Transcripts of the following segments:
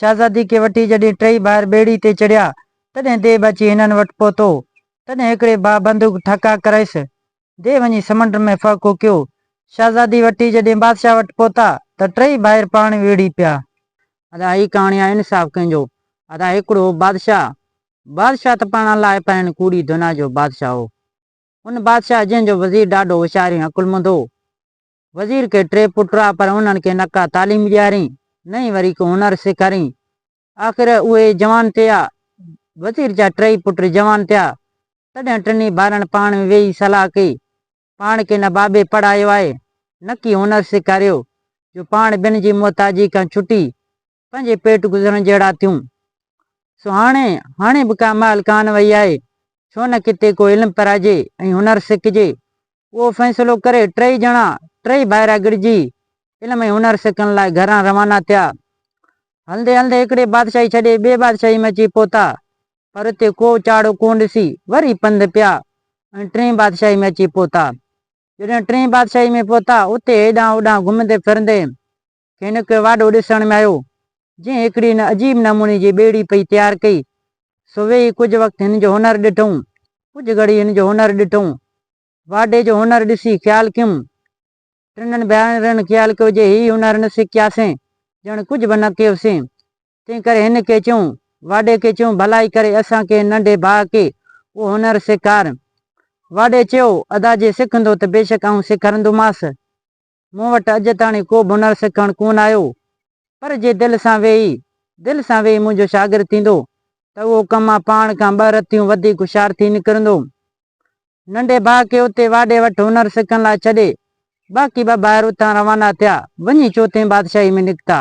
शहज़ादी खे वठी जॾहिं टई ॿाहिरि ॿेड़ी ते चढ़िया तॾहिं देव अची हिननि वटि पहुतो। तॾहिं हिकिड़े भाउ बंदूक ठका कराइसि। देव वञी समुंड में फ़ाको कयो। शहज़ादी वठी जॾहिं बादशाह वटि पहुता त टई ॿाहिरि पाणी वेड़ी पिया। अदा ही कहाणी आहे इंसाफ़ कंहिंजो। अदा हिकिड़ो बादशाह त पाण लाइ पाइण कूड़ी दुनिया जो बादशाह हो। उन बादशाह जंहिंजो वज़ीर ॾाढो होशियार ऐं अकुलमंद हो। वज़ीर के 3 पुट हुआ पर उन्हनि खे न का तालीम ॾियारी न ई वरी को हुनर सेखारियईं। आख़िर उहे जवान थिया। वज़ीर जा 3 पुट जवान थिया। तॾहिं टिनी भाउरनि पाण वेही सलाह कई पाण खे न बाबे पढ़ायो आहे न की हुनर सेखारियो जो पाण ॿिनि जी मोहताजी खां छुटी पंहिंजे पेट गुज़रण जहिड़ा थियूं। सो हाणे बि का महिल कान वई आहे छो न किथे को इल्मु पढ़ाइजे ऐं हुनर सिखिजे। उहो फ़ैसिलो करे 3 ॼणा 3 भाइरा गॾिजी इल्मु ऐं हुनर सिखण लाइ घरां रवाना थिया। हलंदे हलंदे हिकिड़े बादशाही छॾे ॿिए बादशाही में अची पहुता पर उते को चाड़ो कोन ॾिसी वरी पंधु पिया ऐं 3 बादशाही में अची पहुता। जॾहिं 3 बादशाही में पहुता उते हेॾां होॾां घुमंदे फिरंदे खेनि हिकु वाॾो ॾिसण में आयो जंहिं हिकिड़ी न अजीब नमूने जी ॿेड़ी पई तयारु कई। सो वेही कुझु वक़्तु हिन जो हुनर ॾिठऊं। कुझु घड़ी हिन जो हुनर ॾिठऊं। वाॾे जो हुनर ॾिसी ख़्यालु कयूं। 3 भाउरनि ख़्यालु कयो जे ही हुनर न सिखियासीं ॼण कुझु बि न कयोसीं। तंहिं करे हिन खे चयूं वाॾे खे चयूं भलाई करे असांखे नंढे भाउ खे उहो हुनर सेखार। वाॾे चयो अदा जे सिखंदो त बेशक आउं सेखारींदोमांसि। मूं वटि अॼु ताईं को बि हुनर सिखणु कोन आयो पर जे दिलि सां वेही मुंहिंजो शागिर्दु थींदो त उहो कमु पाण खां 2 रतियूं वधीक होशियारु थी निकिरंदो। नंढे भाउ खे उते वाॾे वटि हुनर सिखण लाइ छॾे बाक़ी 2 भाउर उतां रवाना थिया वञी 4 बादशाही में निकिता।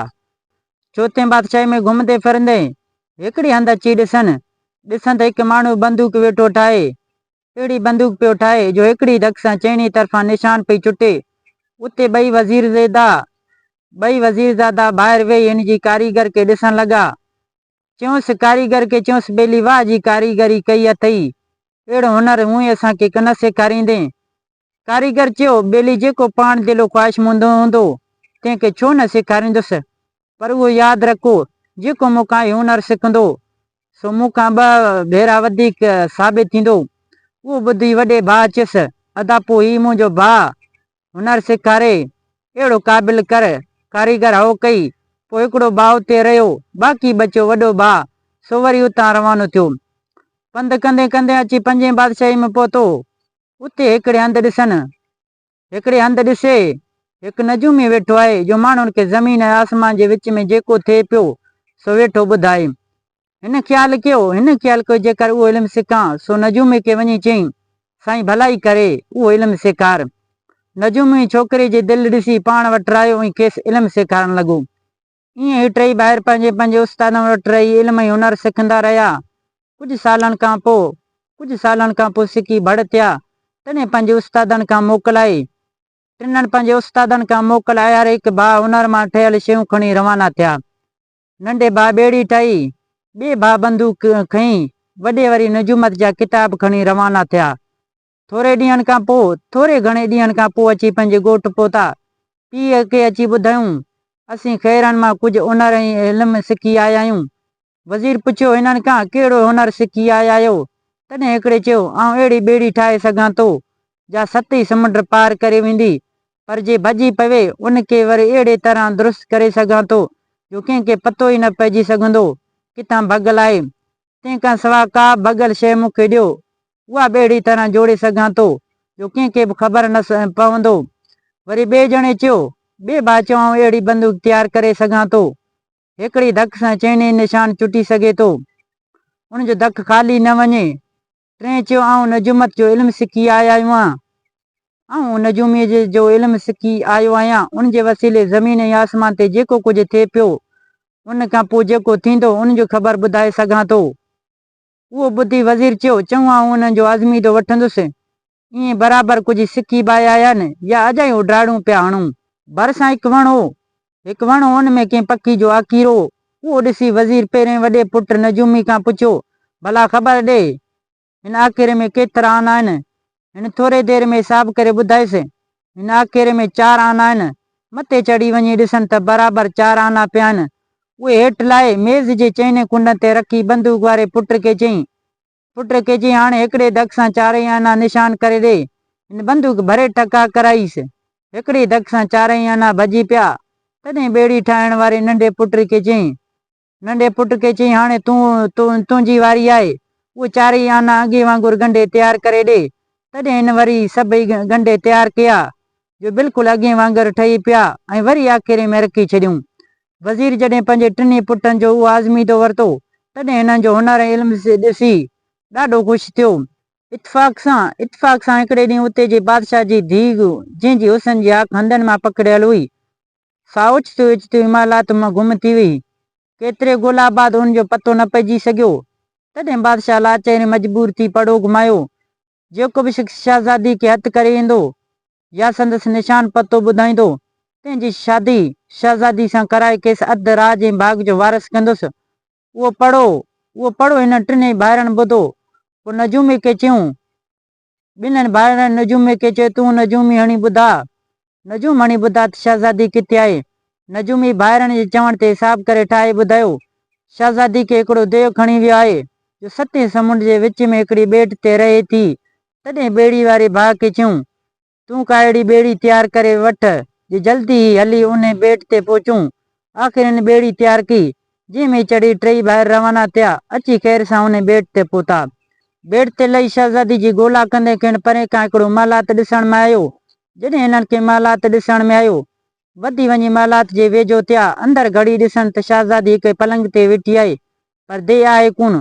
4 बादशाही में घुमंदे फिरंदे हिकिड़ी हंधि अची ॾिसनि त हिकु माण्हू बंदूक वेठो ठाहे अहिड़ी बंदूक पियो ठाहे जो हिकिड़ी धक सां चइनी तरफ़ां निशान पई छुटे। उते 2 वज़ीरज़ादा ॿाहिरि वेही हिन जी कारीगर खे ॾिसण लॻा। चयूंसि कारीगर खे चयूंसि बेली वाह जी कारीगरी कई अथई अहिड़ो हुनर हूअं ई असांखे न सेखारींदे। कारीगर चयो बेली जेको पाण दिलो ख़्वाहिशमंद हूंदो तंहिंखे छो न सेखारींदुसि पर उहो यादि रखो जेको मूंखां हुनर सिखंदो सो मूंखां 2 भेरा वधीक साबित थींदो। उहो ॿुधी वॾे भाउ चयुसि अदा पोइ ही मुंहिंजो भाउ हुनर सेखारे अहिड़ो क़ाबिल कर। कारीगर हो कई। पोइ हिकिड़ो भाउ उते रहियो बाक़ी बचियो वॾो भाउ सो वरी उतां रवानो थियो। पंधु कंदे कंदे अची 5 बादशाही में पहुतो। उते हिकिड़े हंधि ॾिसे हिकु नजूमी वेठो आहे जो माण्हुनि खे ज़मीन ऐं आसमान जे विच में जेको थिए पियो सो वेठो ॿुधाए। हिन ख़्यालु कयो जेकर उहो इल्मु सिखां सो नजूमी खे वञी चयईं साईं भलाई करे उहो इल्मु सेखार। नजूमी छोकिरे जी दिलि ॾिसी पाण वटि रहियो ऐं खेसि इल्मु सेखारणु लॻो। ईअं ई 3 ॿाहिरि पंहिंजे उस्तादनि वटि रही इल्मु ऐं हुनर सिखंदा रहिया। कुझु सालनि खां पोइ सिखी बड़ थिया। तॾहिं पंहिंजे उस्तादनि खां मोकलाए 3 पंहिंजे उस्तादनि खां मोकलाए हर हिकु भाउ हुनर मां ठहियल शयूं खणी रवाना थिया। नंढे भाउ ॿेड़ी ठाही, ॿिए भाउ बंदूक खईं, वॾे वरी नजूमत जा किताब खणी रवाना थिया। थोरे घणे ॾींहंनि खां पोइ अची पंहिंजे ॻोठु पहुता। पीउ खे अची ॿुधायूं असीं ख़ैरनि मां कुझु हुनर ऐं इल्मु सिखी आया आहियूं। वज़ीर पुछियो हिननि खां कहिड़ो हुनर सिखी आया आहियो। तॾहिं हिकिड़े चयो आउं अहिड़ी ॿेड़ी ठाहे सघां थो जा 7 समुंड पार करे वेंदी पर जे भॼी पवे उनखे वरी अहिड़े तरह दुरुस्त करे सघां थो जो कंहिंखे पतो ई न पइजी सघंदो किथां भॻल आहे। तंहिंखां सवाइ का भॻल शइ मूंखे ॾियो उहा ॿेड़ी तरह जोड़े सघां थो जो कंहिंखे बि ख़बर न पवंदो। वरी ॿिए ॼणे चयो ॿिए भाउ चयो आउं अहिड़ी बंदूक तयारु करे सघां थो हिकिड़ी धक सां चइनी निशान छुटी सघे थो उनजो धक ख़ाली न वञे। टे चयो आउं नजूमत जो इल्मु सिखी आयो आहियां उन जे वसीले ज़मीन ऐं आसमान ते जेको कुझु थिए पियो उन खां पोइ जेको थींदो उन जो ख़बर ॿुधाए सघां थो। उहो ॿुधी वज़ीर चयो चङो आउं उन्हनि जो आज़मीदो वठंदुसि। ईअं बराबरि कुझु सिखी बि आया आहिनि या अजाई उॾाड़ूं पिया हणूं। भरिसां हिकु वण हो उन में कंहिं पखी जो आकीरो। उहो ॾिसी वज़ीर पहिरें वॾे पुट नजूमी खां पुछियो भला ख़बर ॾे हिन आकीरे में केतिरा आना आहिनि। हिन थोरे देरि में हिसाब करे ॿुधायसि हिन आकीरे में 4 आना आहिनि। मथे चढ़ी वञी ॾिसनि त बराबरि 4 आना पिया आहिनि। उहे हेठि लाहे मेज़ जे चइने कुंड ते रखी बंदूक वारे पुट खे चई हाणे हिकिड़े धक सां चारई आना निशान करे ॾे। हिन बंदूक भरे टका कराईसि। हिकिड़ी धक सां चारई आना भॼी पिया। तॾहिं ॿेड़ी ठाहिण वारे नंढे पुट खे चई हाणे तुंहिंजी वारी आहे। उहो चारई आना अॻे वांगुरु गंढे तयारु करे ॾे। तॾहिं हिन वरी सभई गंढे तयारु कया जो बिल्कुलु अॻे वांगुरु ठही पिया ऐं वरी आख़िरी में रखी छॾियूं। वज़ीर जॾहिं पंहिंजे टिनी पुटनि जो उहो आज़मीदो वरितो तॾहिं हिननि जो हुनर ऐं इल्म ॾिसी ॾाढो ख़ुशि थियो। इतफ़ाक़ सां हिकिड़े ॾींहुं उते जे बादशाह जी धीउ जंहिंजी हुसन जी आंख हंधनि मां पकड़ियल हुई सा ओचितो हिमालयात मां गुम थी वई। केतिरे ॻोल्हा बाद हुनजो पतो न पइजी सघियो। तॾहिं बादशाह लाचार मजबूर थी पड़ो घुमायो। जेको बि शख़्स शहज़ादी खे हथु करे ईंदो या संदसि निशान पतो ॿुधाईंदो तंहिंजी शादी शहज़ादी सां कराए खेसि अधु राज ऐं बाग़ जो वारस कंदुसि। उहो पढ़ो हिन टिनी भाइरनि ॿुधो। पोइ नजूमी खे चयूं ॿिन्हिनि भाइरनि नजूमी खे चयो तूं नजूमी हणी ॿुधा। नजूम हणी ॿुधा त शहज़ादी किथे आहे। नजूमी भाइरनि जे चवण ते हिसाब करे ठाहे ॿुधायो शहज़ादी खे हिकिड़ो देव खणी वियो आहे जो 7 समुंड जे विच में हिकिड़ी ॿेट ते रहे थी। तॾहिं ॿेड़ी वारे भाउ खे चयूं तूं का अहिड़ी ॿेड़ी तयारु करे वठ जे जल्दी ई हली उन ॿेट ते पहुचूं। आख़िर हिन ॿेड़ी तयारु कई जंहिंमें चढ़ी 3 भाइर रवाना थिया। अची ख़ैर सां उन ॿेट ते पहुता। ॿेट ते लही शहज़ादी जी ॻोल्हा कंदे खेनि परे खां हिकिड़ो महलात ॾिसण में आयो। जॾहिं हिननि खे महलात ॾिसण में आयो वधी वञी महलात जे वेझो थिया। अंदरि घड़ी ॾिसण त शहज़ादी हिकु पलंग ते वेठी आहे पर दे आहे कोन।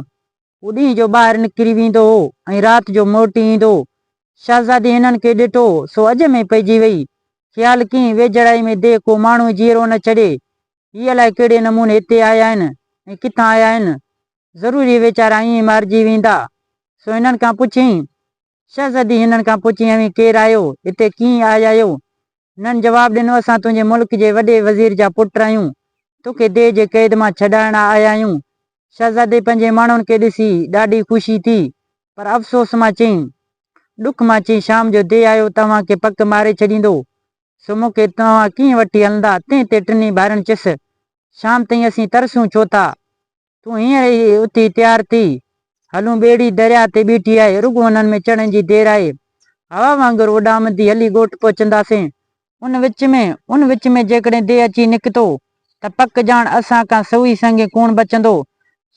हू ॾींहं जो ॿाहिरि निकिरी वेंदो हो ऐं राति जो मोटी ईंदो। शहज़ादी हिननि खे ॾिठो सो अॼ में पइजी वई। ख़्यालु कई वेझड़ाई में दे को माण्हू जीअरो न छॾे। हीअ अलाए कहिड़े नमूने हिते आया आहिनि ऐं किथां आया आहिनि। ज़रूरी वीचारा ईअं मारिजी वेंदा। सो हिननि खां पुछियईं शहज़ादी हिननि खां पुछियईं अवी केरु आहियो हिते कीअं आया आहियो। हिननि जवाबु ॾिनो असां तुंहिंजे मुल्क जे वॾे वज़ीर जा पुट आहियूं। तोखे देह जे क़ैद मां छॾाइण आया आहियूं। शहज़ादी पंहिंजे माण्हुनि खे ॾिसी ॾाढी ख़ुशी थी पर अफ़सोस मां चयईं ॾुख मां चयईं शाम जो दे आयो तव्हांखे पक मारे छॾींदो। सो मूंखे तव्हां कीअं वठी हलंदा। तंहिं ते टिनी भाइरनि चयुसि शाम ताईं असीं तरसूं छो था। तूं हींअर ई उथी तयारु थी हलूं। ॿेड़ी दरिया ते बीठी आहे रुॻो हुननि में चढ़ण जी देरि आहे। हवा वांगुरु उॾामंदी हली ॻोठ पहुचंदासीं। उन विच में जेकॾहिं दे अची निकितो त पक ॼाण असां खां सही संगे कोन बचंदो।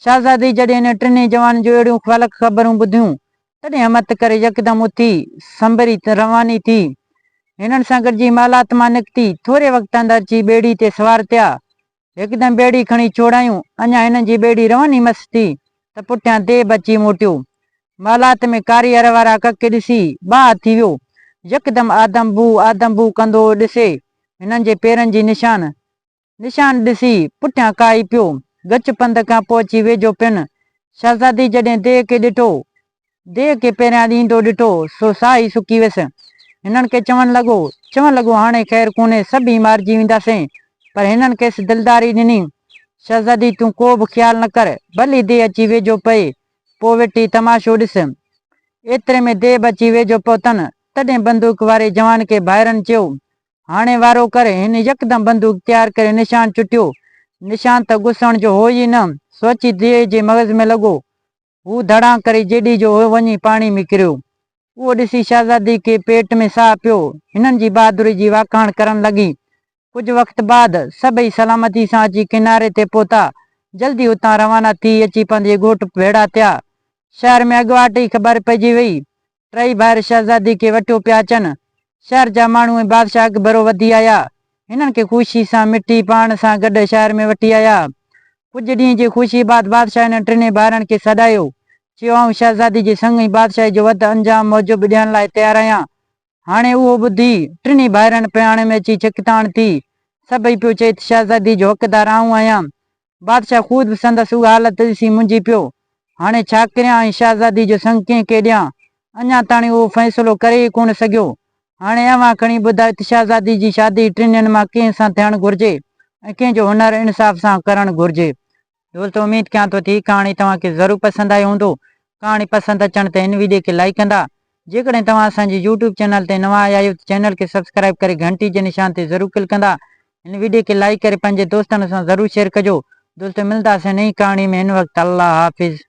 शहज़ादी जॾहिं हिन टिनी जवान जूं अहिड़ियूं फ़लक ख़बरूं ॿुधियूं तॾहिं हिमत करे यकदमि उथी संभरी रवानी थी। हिननि सां गॾिजी महलात मां निकिती। थोरे वक़्त अंदरि अची ॿेड़ी ते सवार थिया। हिकदमि ॿेड़ी खणी चोड़ायूं। अञा हिननि जी ॿेड़ी रवानी मस थी त पुठियां दे बची मोटियो। महलात में कारीगर वारा कक ॾिसी बाहि थी वियो। यकदमि आदम बू कंदो ॾिसे हिननि जे पेरनि जी निशान ॾिसी पुठियां काई पियो। गच पंध खां पोइ अची वेझो पिन। शहज़ादी जॾहिं देह खे पहिरियां ॾींदो ॾिठो सो साह ई सुकी वियसि। हिननि खे चवणु लॻो हाणे ख़ैर कोन्हे सभई मारिजी वेंदासीं। पर हिननि खेसि दिलदारी ॾिनी शहज़ादी तूं को बि ख़्यालु न कर भली देह अची वेझो पए पोइ वेठी तमाशो ॾिस। एतिरे में दे अची वेझो पहुतनि। तॾहिं बंदूक वारे जवान खे भाइरनि चयो हाणे वारो करे। हिन यकदमि बंदूक तयारु करे निशान चुटियो। निशान त घुसण जो हो ई न सो अची दे जे मग़ज़ में लॻो। हू धड़ां करे जेॾी जो हो वञी पाणी में किरियो। उहो ॾिसी शहज़ादी खे पेट में साह पियो। हिननि जी बहादुरी जी वाखाण करण लॻी। कुझु वक़्त बाद सभई सलामती सां अची किनारे ते पहुता। जल्दी उतां रवाना थी अची पंहिंजे ॻोठ भेड़ा थिया। शहर में अॻुवाट ई ख़बर पइजी वई। 3 भाइर शहज़ादी खे वठियो पिया अचनि। शहर जा माण्हू ऐं बादशाह अकबरो वधी आया। हिननि खे ख़ुशी सां मिठी पाण सां गॾु शहर में वठी आया। कुझु ॾींहं जी ख़ुशी बाद बादशाह हिन टिनी भाइरनि खे सॾायो चयो आऊं शहज़ादी जे संग ई बादशाही जो वधि अंजाम मौजूब ॾियण लाइ तयारु आहियां। हाणे उहो ॿुधी टिनी भाइरनि पियाणे में अची छिकताण थी। सभई पियो चए त शहज़ादी जो हक़दार आऊं आहियां। बादशाह ख़ुदि संदसि उहा हालत ॾिसी मुंझी पियो। हाणे छा करियां ऐं शहज़ादी जो संग कंहिंखे ॾियां। अञा ताणी उहो फ़ैसिलो करे ई कोन सघियो। हाणे अव्हां खणी ॿुधायो त शहज़ादी जी शादी टिनिनि मां कंहिं सां थियणु घुरिजे ऐं कंहिंजो हुनर इंसाफ़ सां करणु घुरिजे। दोस्तों उम्मीद कयां थो थी कहाणी तव्हांखे ज़रूरु पसंदि आई हूंदो। कहाणी पसंदि अचण ते हिन वीडियो खे लाइक कंदा। जेकॾहिं तव्हां असांजे यूट्यूब चैनल ते नवां आया आहियो त चैनल खे सब्सक्राइब करे घंटी जे निशान ते ज़रूरु क्लिक कंदा। हिन वीडियो खे लाइक करे पंहिंजे दोस्तनि सां ज़रूरु शेयर कजो। दोस्तों मिलंदासीं नई कहाणी में, हिन वक़्तु अल्लाह हाफ़िज़।